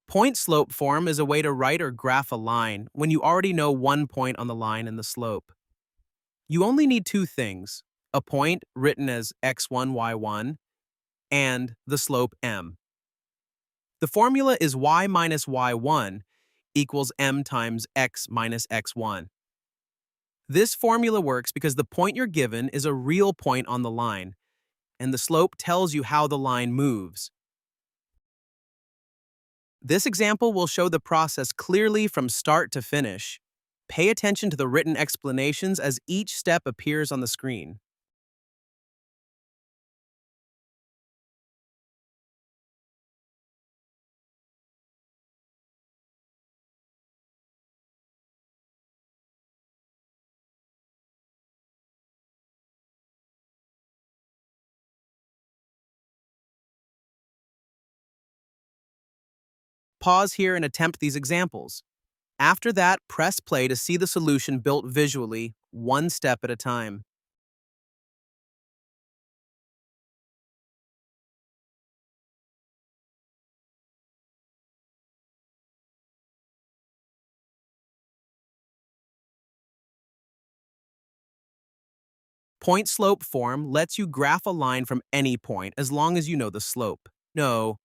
Point-slope form is a way to write or graph a line when you already know one point on the line and the slope. You only need two things, a point written as x1, y1, and the slope m. The formula is y minus y1 equals m times x minus x1. This formula works because the point you're given is a real point on the line, and the slope tells you how the line moves. This example will show the process clearly from start to finish. Pay attention to the written explanations as each step appears on the screen. Pause here and attempt these examples. After that, press play to see the solution built visually, one step at a time. Point slope form lets you graph a line from any point as long as you know the slope. No,